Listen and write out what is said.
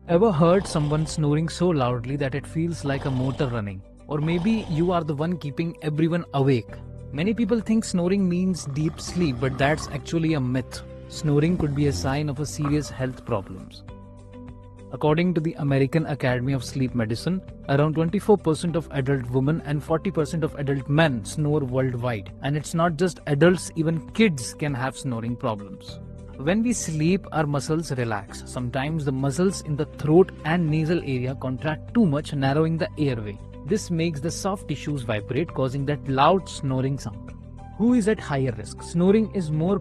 Ever heard someone snoring so loudly that it feels like a motor running? Or maybe you are the one keeping everyone awake. Many people think snoring means deep sleep, but that's actually a myth. Snoring could be a sign of a serious health problems. According to the American Academy of Sleep Medicine, around 24% of adult women and 40% of adult men snore worldwide. And it's not just adults, even kids can have snoring problems. When we sleep, our muscles relax. Sometimes the muscles in the throat and nasal area contract too much, narrowing the airway. This makes the soft tissues vibrate, causing that loud snoring sound. Who is at higher risk? Snoring is more